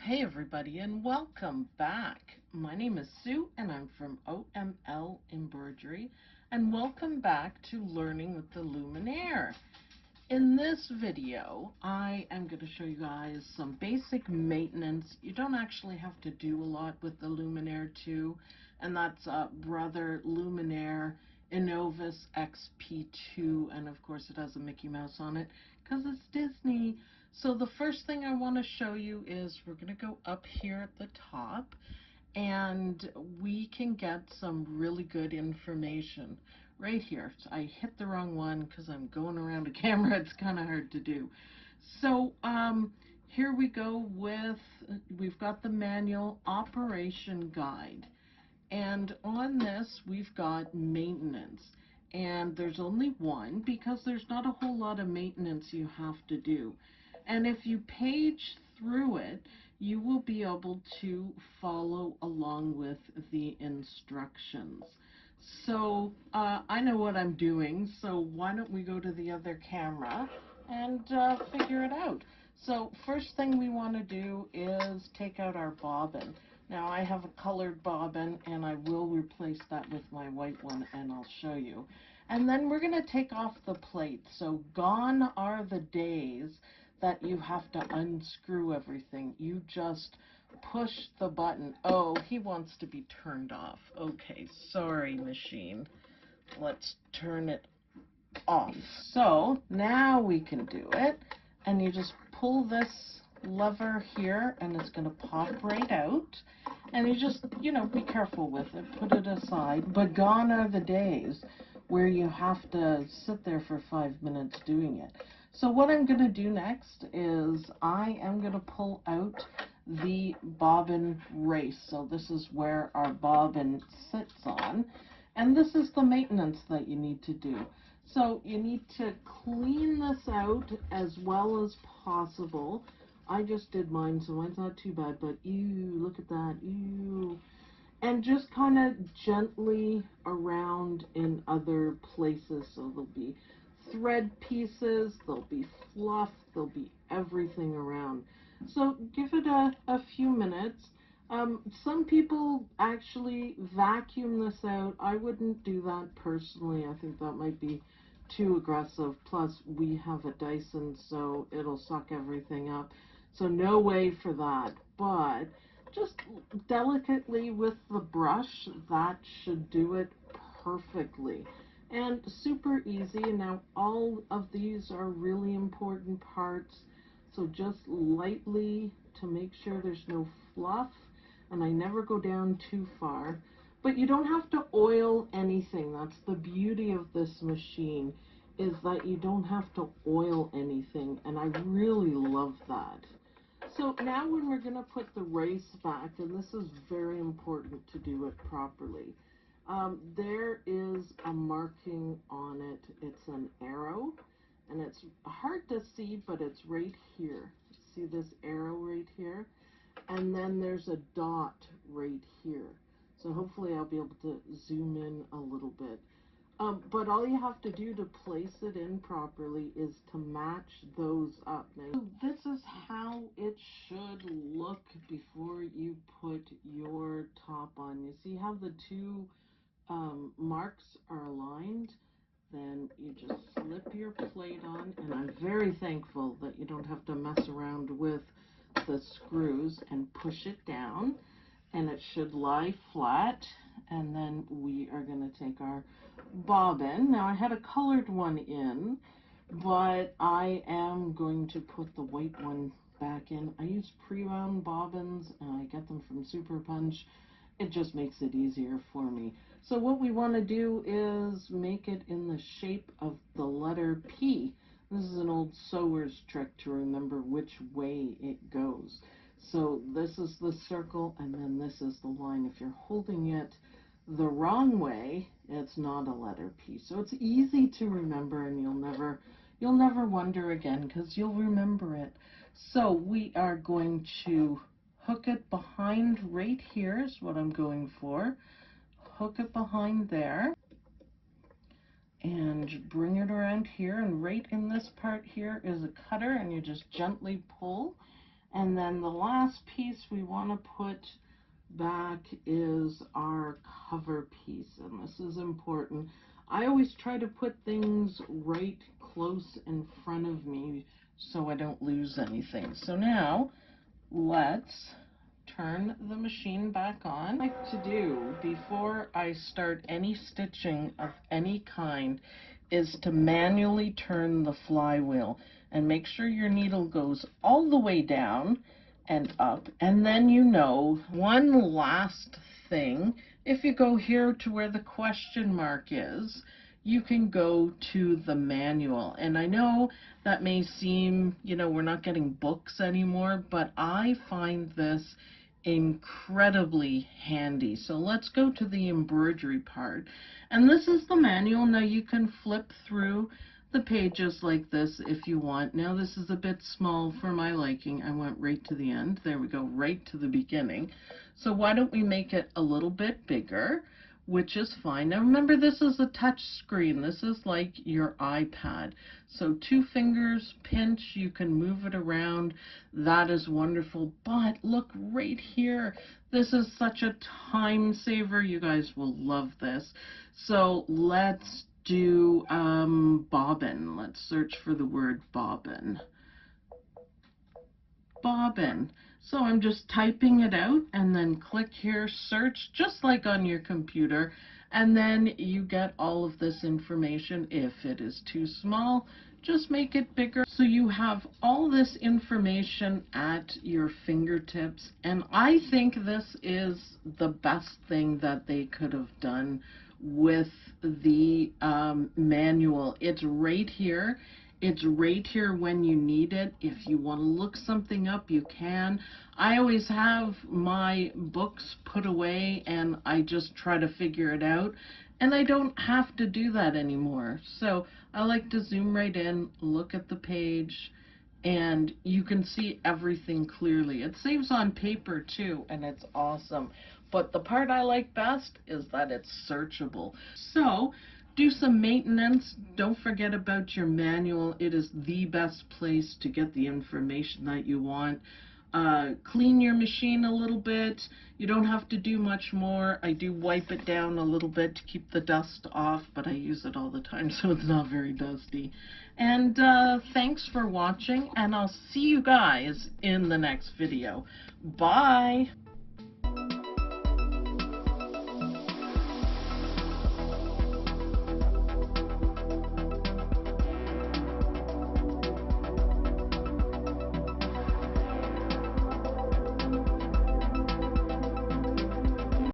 Hey everybody, and welcome back. My name is Sue and I'm from OML Embroidery, and welcome back to Learning with the Luminaire. In this video I am going to show you guys some basic maintenance. You don't actually have to do a lot with the Luminaire 2, and that's Brother Luminaire innov-ís XP2, and of course it has a Mickey Mouse on it because it's Disney. So the first thing I want to show you is we're going to go up here at the top, and we can get some really good information right here. So I hit the wrong one because I'm going around a camera. It's kind of hard to do. So here we go with, we've got the manual operation guide, and on this we've got maintenance, and there's only one because there's not a whole lot of maintenance you have to do. And if you page through it, you will be able to follow along with the instructions. So I know what I'm doing, so why don't we go to the other camera and figure it out. So first thing we want to do is take out our bobbin. Now I have a colored bobbin and I will replace that with my white one, and I'll show you. And then we're going to take off the plate. So gone are the days that you have to unscrew everything. You just push the button. Oh, he wants to be turned off. Okay, sorry machine. Let's turn it off. So now we can do it, and you just pull this lever here and it's going to pop right out, and you just, be careful with it, put it aside. But gone are the days where you have to sit there for 5 minutes doing it. So what I'm going to do next is I am going to pull out the bobbin race. So this is where our bobbin sits on, and this is the maintenance that you need to do. So you need to clean this out as well as possible. I just did mine, so mine's not too bad, but ew, look at that, ew. And just kind of gently around in other places. So there'll be thread pieces, there'll be fluff, there'll be everything around. So give it a few minutes. Some people actually vacuum this out. I wouldn't do that personally. I think that might be too aggressive. Plus we have a Dyson, so it'll suck everything up. So no way for that. But just delicately with the brush, that should do it perfectly. And super easy. Now all of these are really important parts, so just lightly to make sure there's no fluff, and I never go down too far. But you don't have to oil anything. That's the beauty of this machine, is that you don't have to oil anything, and I really love that. So now when we're going to put the race back, and this is very important to do it properly, there is a marking on it. It's an arrow, and it's hard to see, but it's right here. See this arrow right here? And then there's a dot right here. So hopefully I'll be able to zoom in a little bit. But all you have to do to place it in properly is to match those up. Now, this is how it should look before you put your top on. You see how the two marks are aligned? Then you just slip your plate on, and I'm very thankful that you don't have to mess around with the screws, and push it down, and it should lie flat. And then we are going to take our bobbin. Now I had a colored one in, but I am going to put the white one back in. I use pre-wound bobbins, and I get them from Super Punch. It just makes it easier for me. So what we want to do is make it in the shape of the letter P. This is an old sewer's trick to remember which way it goes. So this is the circle, and then this is the line. If you're holding it the wrong way, it's not a letter P. So it's easy to remember, and you'll never wonder again, because you'll remember it. So we are going to hook it behind right here is what I'm going for. Hook it behind there and bring it around here, and right in this part here is a cutter, and you just gently pull, And then the last piece we want to put back is our cover piece, and this is important. I always try to put things right close in front of me so I don't lose anything. So now let's turn the machine back on. What I like to do before I start any stitching of any kind is to manually turn the flywheel and make sure your needle goes all the way down and up. And then, you know, one last thing, if you go here to where the question mark is, you can go to the manual. And I know that may seem, you know, we're not getting books anymore, but I find this incredibly handy. So let's go to the embroidery part. And this is the manual. Now you can flip through the pages like this if you want. Now this is a bit small for my liking. I went right to the end. There we go, right to the beginning. So why don't we make it a little bit bigger, which is fine. Now remember, this is a touch screen. This is like your iPad. So 2 fingers, pinch, you can move it around. That is wonderful. But look right here. This is such a time saver. You guys will love this. So let's do bobbin. Let's search for the word bobbin. Bobbin. So I'm just typing it out and then click here, search, just like on your computer, and then you get all of this information. If it is too small, just make it bigger. So you have all this information at your fingertips, and I think this is the best thing that they could have done with the manual. It's right here. It's right here when you need it. If you want to look something up, you can. I always have my books put away and I just try to figure it out, and I don't have to do that anymore. So I like to zoom right in, look at the page, and you can see everything clearly. It saves on paper too, and it's awesome. But the part I like best is that it's searchable. So do some maintenance. Don't forget about your manual. It is the best place to get the information that you want. Clean your machine a little bit. You don't have to do much more. I do wipe it down a little bit to keep the dust off, but I use it all the time, so it's not very dusty. And thanks for watching, and I'll see you guys in the next video. Bye!